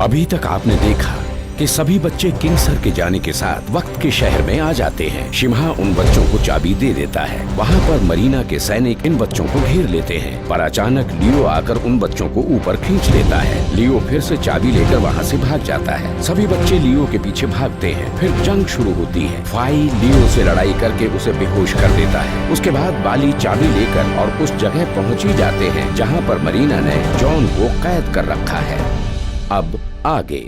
अभी तक आपने देखा कि सभी बच्चे किंग सर के जाने के साथ वक्त के शहर में आ जाते हैं। शिम्हा उन बच्चों को चाबी दे देता है। वहाँ पर मरीना के सैनिक इन बच्चों को घेर लेते हैं, पर अचानक लियो आकर उन बच्चों को ऊपर खींच लेता है। लियो फिर से चाबी लेकर वहाँ से भाग जाता है। सभी बच्चे लियो के पीछे भागते हैं। फिर जंग शुरू होती है। फाई लियो से लड़ाई करके उसे बेहोश कर देता है। उसके बाद बाली चाबी लेकर और उस जगह पहुँच ही जाते हैं जहाँ पर मरीना ने जॉन को कैद कर रखा है। अब आगे।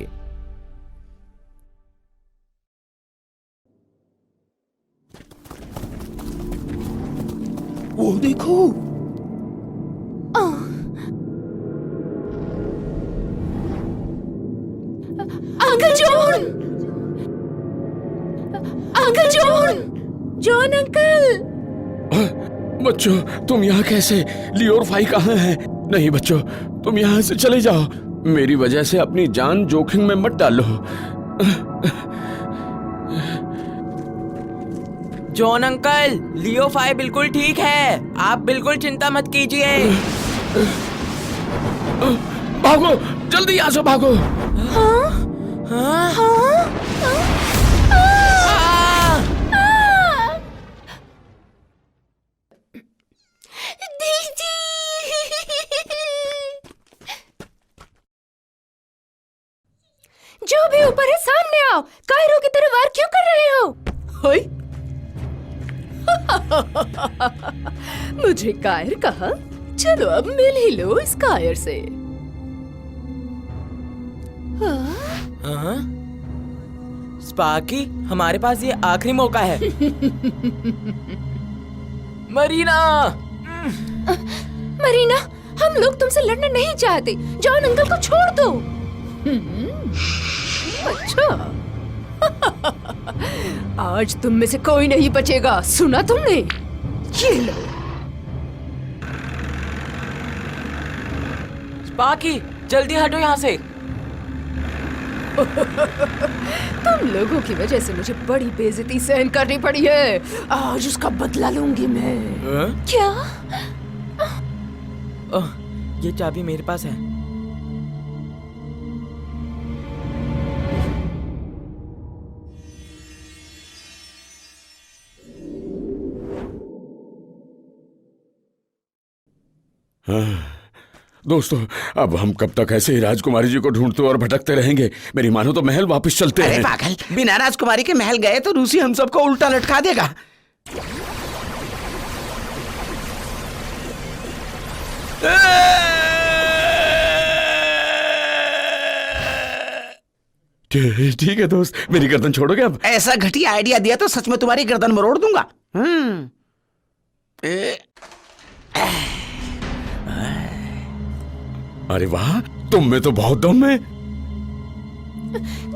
वो देखो, uncle John, uncle John, John uncle. बच्चों, तुम यहाँ कैसे? लियो और फाई कहाँ हैं? नहीं बच्चों, तुम यहाँ से चले जाओ। मेरी वजह से अपनी जान जोखिम में मत डालो। जॉन अंकल, लियो फाई बिल्कुल ठीक है, आप बिल्कुल चिंता मत कीजिए। भागो, जल्दी यहाँ से भागो। हाँ? दीदी, जो भी ऊपर है सामने आओ। कायरो की तरह वार क्यों कर रहे हो? होई? मुझे कायर कहा? चलो अब मिल ही लो इस कायर से। हाँ? स्पार्की, हमारे पास ये आखिरी मौका है। मरीना! मरीना, हम लोग तुमसे लड़ना नहीं चाहते। जॉन अंकल को छोड़ दो। अच्छा, आज तुम में से कोई नहीं बचेगा, सुना तुमने? ये लो। स्पार्की, जल्दी हटो यहाँ से। तुम लोगों की वजह से मुझे बड़ी बेइज्जती सहन करनी पड़ी है। आज उसका बदला लूंगी मैं। क्या? ये चाबी मेरे पास है। दोस्तों, अब हम कब तक ऐसे ही राजकुमारी जी को ढूंढते और भटकते रहेंगे? मेरी मानो तो महल वापस चलते हैं। अरे पागल, बिना राजकुमारी के महल गए तो रूसी हम सबको उल्टा लटका देगा। ठीक है दोस्त, मेरी गर्दन छोड़ोगे अब? ऐसा घटिया आइडिया दिया तो सच में तुम्हारी गर्दन मरोड़ दूंगा। अरे वाह, तुम में तो बहुत दम है।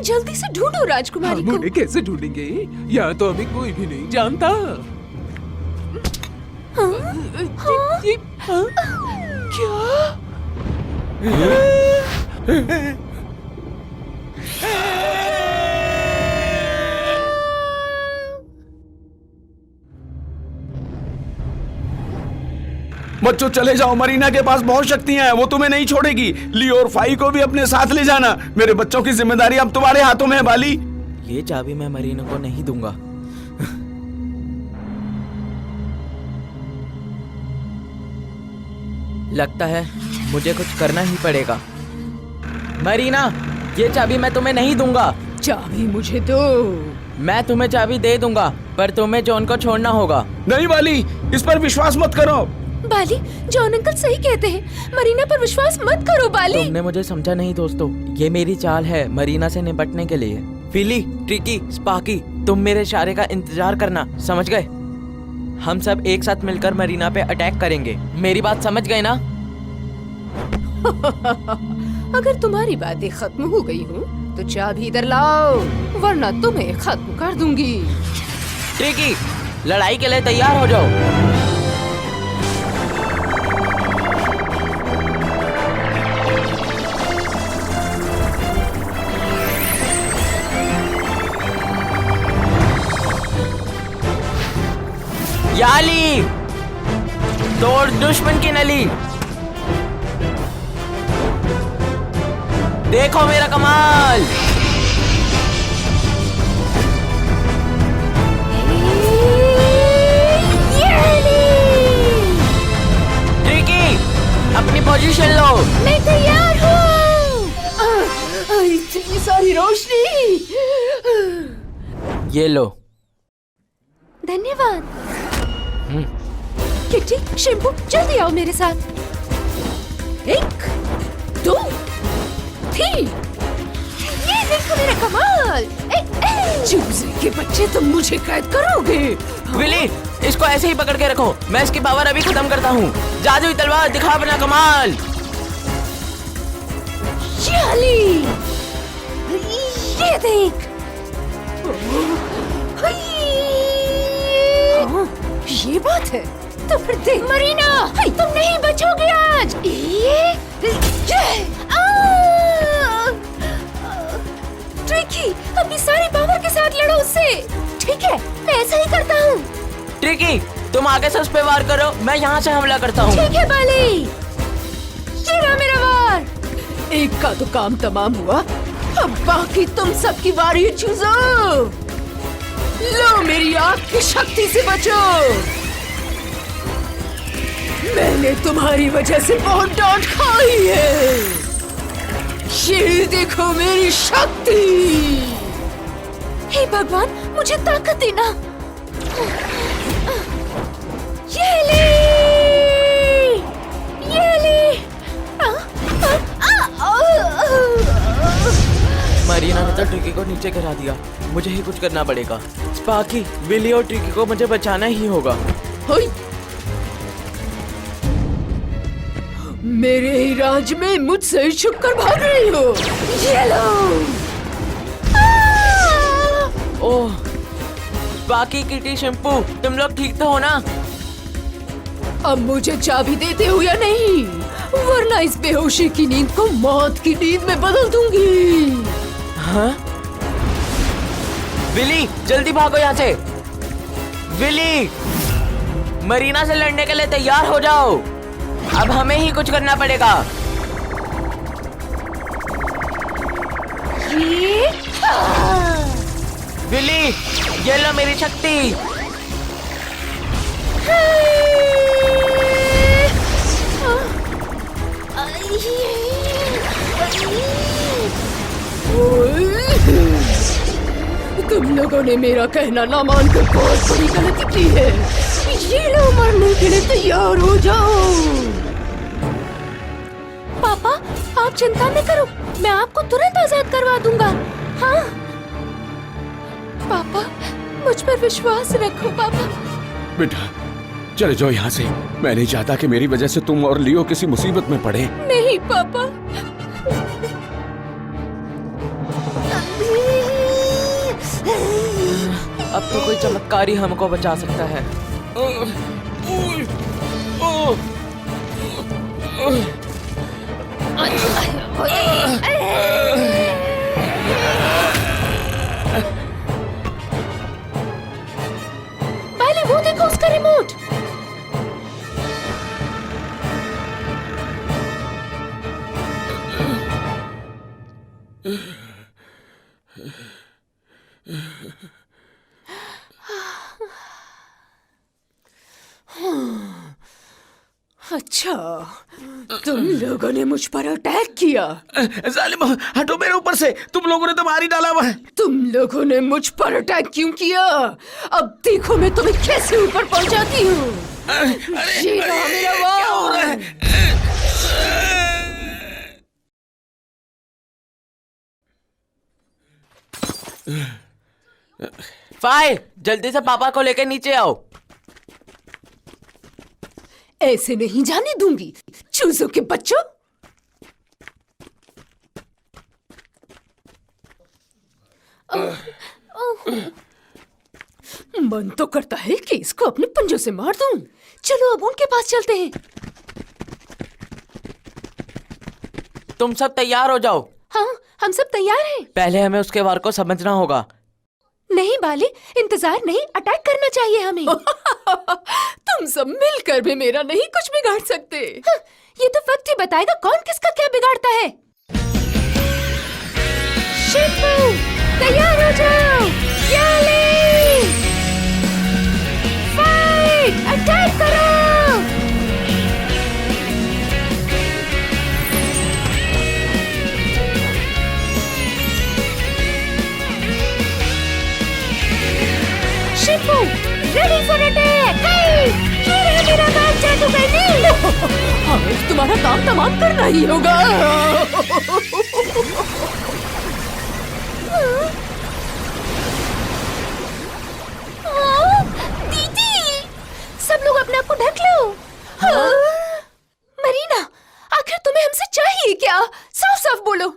जल्दी से ढूंढो राजकुमारी हम को। उन्हें कैसे ढूंढेंगे? यहाँ तो हमें कोई भी नहीं जानता। बच्चों चले जाओ, मरीना के पास बहुत शक्तियां हैं, वो तुम्हें नहीं छोड़ेगी। लियो और फाई को भी अपने साथ ले जाना। मेरे बच्चों की जिम्मेदारी अब तुम्हारे हाथों में है बाली। ये चाबी मैं मरीना को नहीं दूंगा। लगता है मुझे कुछ करना ही पड़ेगा। मरीना, ये चाबी मैं तुम्हें नहीं दूंगा। चाबी मुझे दो। मैं तुम्हें चाबी दे दूंगा, पर तुम्हें जॉन को छोड़ना होगा। नहीं बाली, इस पर विश्वास मत करो। बाली, जॉन अंकल सही कहते हैं। मरीना पर विश्वास मत करो बाली। तुमने मुझे समझा नहीं दोस्तों। ये मेरी चाल है मरीना से निपटने के लिए। फिली, ट्रिकी, स्पार्की, तुम मेरे इशारे का इंतजार करना, समझ गए? हम सब एक साथ मिलकर मरीना पे अटैक करेंगे। मेरी बात समझ गए ना? अगर तुम्हारी बातें खत्म हो गई हो तो चाबी इधर लाओ, वरना तुम्हें खत्म कर दूंगी। ट्रिकी, लड़ाई के लिए तैयार हो जाओ। याली, तोड़ दुश्मन की नली। देखो मेरा कमाल। ट्रिकी, अपनी पोजीशन लो। मैं तैयार हूँ। इतनी सारी रोशनी। ये लो। धन्यवाद। किट्टी, शिम्पू, जल्दी आओ मेरे साथ। 1, 2, 3। ये देखो मेरा कमाल। चूजे के बच्चे, तुम मुझे कैद करोगे? विली, इसको ऐसे ही पकड़ के रखो, मैं इसकी पावर अभी खत्म करता हूँ। जादुई तलवार, दिखा अपना कमाल। चाली, ये देख। हाँ, ये बात है। तो फिर देख मरीना, तुम नहीं बचोगे आज। ट्रिकी, अपनी सारी पावर के साथ लड़ो उससे। ठीक है, मैं ऐसा ही करता हूँ। ट्रिकी, तुम आगे से उस पे वार करो, मैं यहाँ से हमला करता हूँ। ठीक है बाली, ये रहा मेरा वार। एक का तो काम तमाम हुआ, अब बाकी तुम सबकी बारी है। चूजो, लो मेरी आग की शक्ति से बचो। मैंने तुम्हारी वजह से बहुत डांट खाई है। ये देखो मेरी शक्ति। हे भगवान, मुझे ताकत देना। ये ले, ये ले। मरीना ने तो ट्रिकी को नीचे गिरा दिया, मुझे ही कुछ करना पड़ेगा। स्पार्की, विली और ट्रिकी को मुझे बचाना ही होगा। होई। मेरे ही राज में मुझसे ही छुप कर भाग रही हो। ये लो। ओह, स्पार्की, किटी, शैम्पू, तुम लोग ठीक तो हो ना? अब मुझे चाबी देते हो या नहीं, वरना इस बेहोशी की नींद को मौत की नींद में बदल दूंगी। हाँ? विली, जल्दी भागो यहाँ से। विली, मरीना से लड़ने के लिए तैयार हो जाओ, अब हमें ही कुछ करना पड़ेगा। विली, ये लो मेरी शक्ति। तुम लोगों ने मेरा कहना ना मानकर बहुत बड़ी गलती की है। ये लो, मरने के लिए तैयार हो जाओ। पापा, आप चिंता न करो, मैं आपको तुरंत आजाद करवा दूंगा। हाँ पापा, मुझ पर विश्वास रखो पापा। बेटा, चले जाओ यहाँ से। मैं नहीं चाहता कि मेरी वजह से तुम और लियो किसी मुसीबत में पड़े। नहीं पापा। अब तो कोई चमत्कार ही हमको बचा सकता है। पहले वो देखो उसका रिमोट। अच्छा, तुम लोगों ने मुझ पर अटैक किया। जालिम, हटो मेरे ऊपर से। तुम लोगों ने तो मार ही डाला हुआ है। तुम लोगों ने मुझ पर अटैक क्यों किया? अब देखो मैं तुम्हें कैसे ऊपर पहुंचाती हूँ। ये रहा मेरा वार। फायर, जल्दी से पापा को लेकर नीचे आओ। ऐसे नहीं जाने दूंगी, चूजों के बच्चों। मन तो करता है कि इसको अपने पंजों से मार दूं। चलो अब उनके पास चलते हैं। तुम सब तैयार हो जाओ। हाँ, हम सब तैयार हैं। पहले हमें उसके वार को समझना होगा। नहीं बाली, इंतजार नहीं, अटैक करना चाहिए हमें। तुम सब मिलकर भी मेरा नहीं कुछ बिगाड़ सकते। हाँ, ये तो वक्त ही बताएगा कौन किसका क्या बिगाड़ता है। शिपू तैयार हो जाओ। याली फाइट अटैक करो। Shipu ready for attack. ये रहा मेरा काम जादूगरनी। अब तुम्हारा काम तमाम करना ही होगा। दीदी सब लोग अपने आप को ढक लो। मरीना आखिर तुम्हें हमसे चाहिए क्या? साफ साफ बोलो।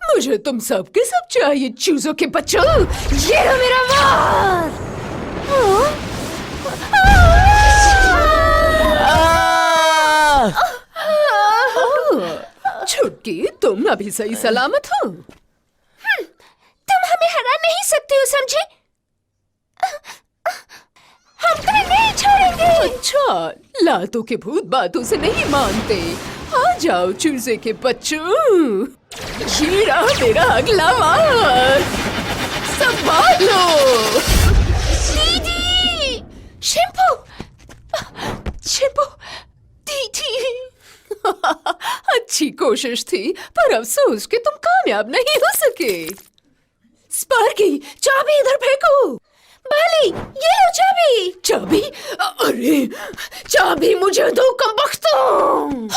मुझे तुम सब के सब चाहिए चूजों के बच्चों। ये रहा मेरा वार। छुटकी तुम अभी सही सलामत हो। तुम हमें हरा नहीं सकते हो, समझे? हम तुम्हें नहीं छोड़ेंगे। अच्छा, लातों के भूत बातों से नहीं मानते। आ जाओ चूजे के बच्चों। ये रहा मेरा अगला वार। संभालो। दीदी शिम्पू शिपू दीदी। अच्छी कोशिश थी पर अफसोस कि तुम कामयाब नहीं हो सके। स्पार्की चाबी इधर फेंको। बाली ये लो चाबी। चाबी? अरे चाबी मुझे दो कमबख्तों।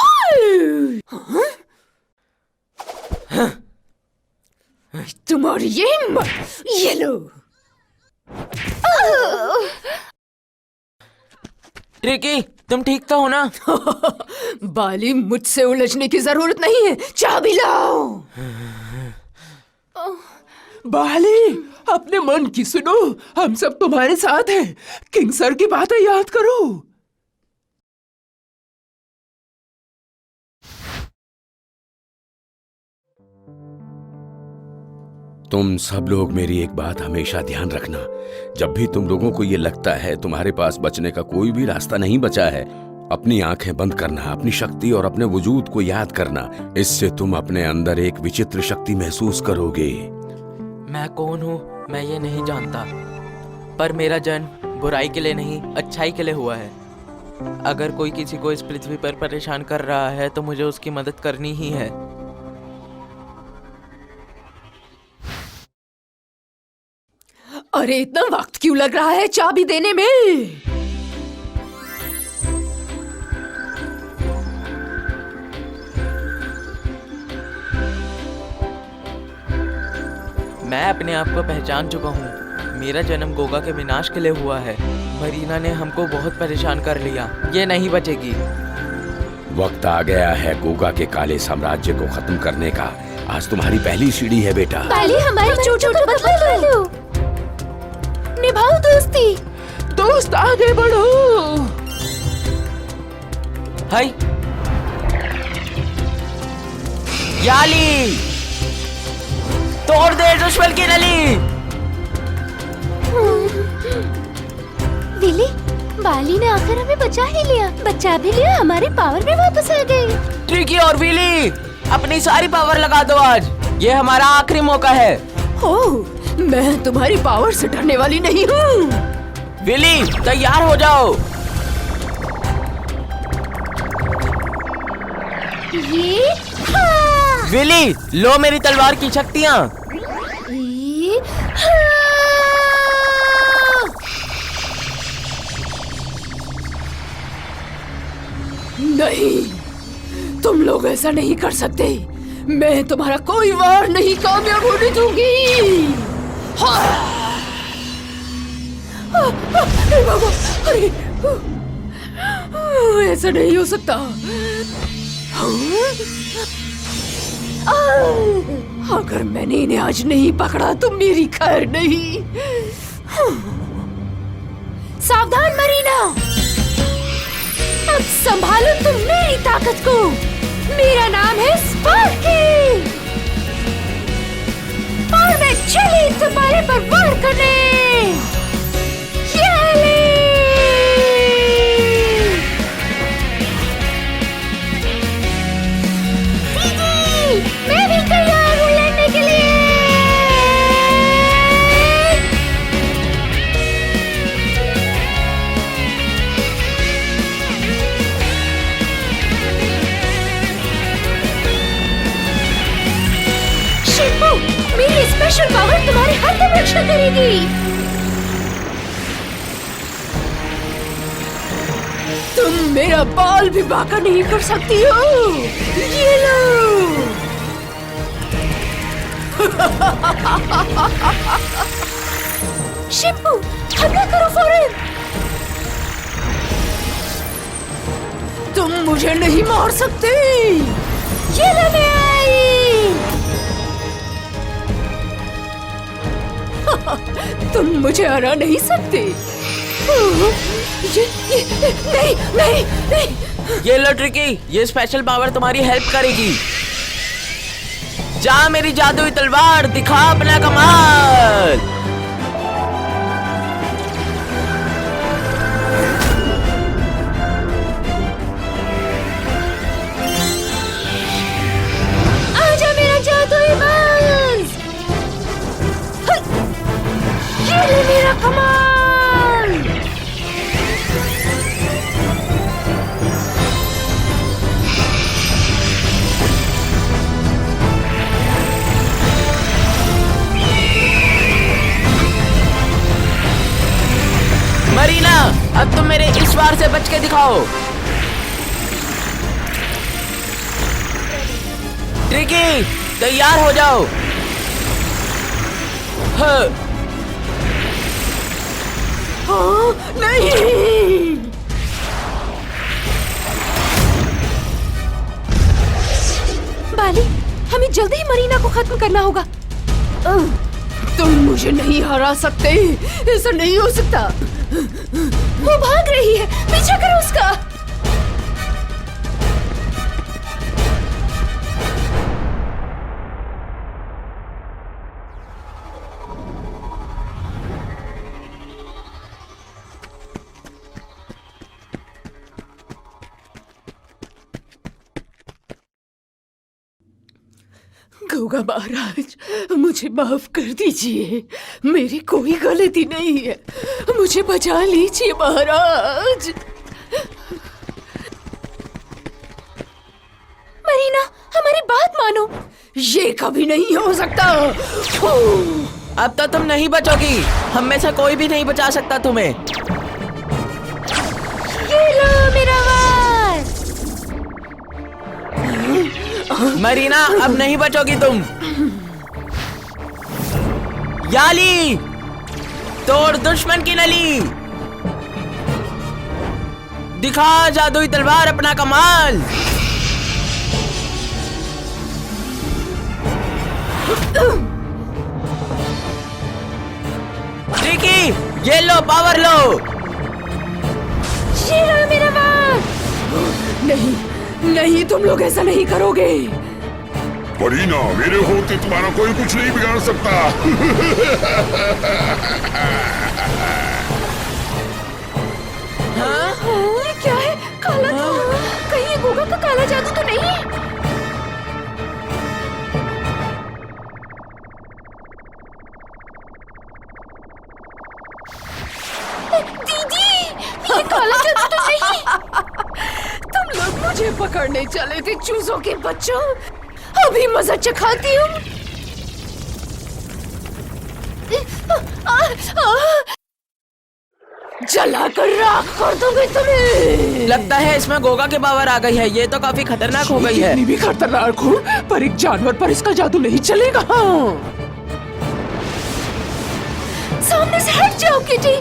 तुम्हारी ये हिम्मत। ये लो। ट्रिकी तुम ठीक तो हो ना? बाली मुझसे उलझने की जरूरत नहीं है। चाबी लाओ। बाली अपने मन की सुनो, हम सब तुम्हारे साथ हैं। किंग सर की बातें याद करो। तुम सब लोग मेरी एक बात हमेशा ध्यान रखना। जब भी तुम लोगों को ये लगता है तुम्हारे पास बचने का कोई भी रास्ता नहीं बचा है, अपनी आंखें बंद करना, अपनी शक्ति और अपने वजूद को याद करना। इससे तुम अपने अंदर एक विचित्र शक्ति महसूस करोगे। मैं कौन हूँ मैं ये नहीं जानता, पर मेरा जन्म बुराई के लिए नहीं अच्छाई के लिए हुआ है। अगर कोई किसी को इस पृथ्वी पर परेशान कर रहा है तो मुझे उसकी मदद करनी ही है। अरे इतना वक्त क्यों लग रहा है चाबी देने में? मैं अपने आप को पहचान चुका हूँ। मेरा जन्म गोगा के विनाश के लिए हुआ है। मरीना ने हमको बहुत परेशान कर लिया। ये नहीं बचेगी। वक्त आ गया है गोगा के काले साम्राज्य को खत्म करने का। आज तुम्हारी पहली सीढ़ी है बेटा। बाली हमारी चोटों का बदला लो। निभाओ दोस्ती। दोस्त आगे बढ़ो। हाय याली तोड़ दे दुश्मन की नली। विली बाली ने आखिर हमें बचा ही लिया। बचा भी लिया, हमारे पावर में वापस आ गए। ट्रिकी और विली अपनी सारी पावर लगा दो। आज ये हमारा आखिरी मौका है। ओह, मैं तुम्हारी पावर से डरने वाली नहीं हूँ। विली तैयार हो जाओ। ये हाँ। विली लो मेरी तलवार की शक्तियाँ। ये हाँ। नहीं, तुम लोग ऐसा नहीं कर सकते। मैं तुम्हारा कोई वार नहीं कामयाब होने दूंगी। हाँ। अरे बाबा, अरे ऐसा नहीं हो सकता। अगर मैंने इन्हें आज नहीं पकड़ा तो मेरी खैर नहीं। सावधान मरीना, अब संभालो तुम मेरी ताकत को। मेरा नाम है स्पार्की और मैं चली तुम्हारे पर वार करने। दीदी, मैं भी तैयार हूँ लड़ने स्पेशल पावर तुम्हारी हर दम रक्षा करेगी। तुम मेरा बाल भी बांका नहीं कर सकती हो। ये लो। शिम्पू, हमला करो फौरन। तुम मुझे नहीं मार सकते। ये लो मैं आई। तुम मुझे हरा नहीं सकते। ये नहीं नहीं नहीं। ये लो ट्रिकी, ये स्पेशल पावर तुम्हारी हेल्प करेगी। जा मेरी जादुई तलवार, दिखा अपना कमाल। आजा मेरा जादुई बाज। ये ले मेरा कमाल। मरीना, अब तुम मेरे इस वार से बच के दिखाओ। ट्रिकी, तैयार हो जाओ। हाँ। नहीं। बाली, हमें जल्दी ही मरीना को खत्म करना होगा। तुम मुझे नहीं हरा सकते। ऐसा नहीं हो सकता। वो भाग रही है, पीछा करो उसका। गौगा महाराज, मुझे माफ कर दीजिए। मेरी कोई गलती नहीं है। मुझे बचा लीजिए महाराज। मरीना, हमारी बात मानो। ये कभी नहीं हो सकता। अब तो तुम नहीं बचोगी। हम में से कोई भी नहीं बचा सकता तुम्हें। ये लो मेरा वार। मरीना, अब नहीं बचोगी तुम। याली, तोड़ दुश्मन की नली, दिखा जादुई तलवार अपना कमाल। ट्रिकी, ये लो, पावर लो। ये लो मेरा वार। नहीं नहीं, तुम लोग ऐसा नहीं करोगे। मरीना, मेरे होते तुम्हारा कोई कुछ नहीं बिगाड़ सकता। ये क्या है? काला धुआं। कहीं ये गोगा का काला जादू तो नहीं है? दीदी, ये काला जादू तो नहीं। तुम लोग मुझे पकड़ने चले थे चूजों के बच्चों। अभी मजा चखाती हूँ। जलाकर राख कर दूंगी तुम्हें। लगता है इसमें गोगा की पावर आ गई है। ये तो काफी खतरनाक हो गई है। कितनी भी खतरनाक हो, पर एक जानवर पर इसका जादू नहीं चलेगा। सामने से हट जाओ किटी।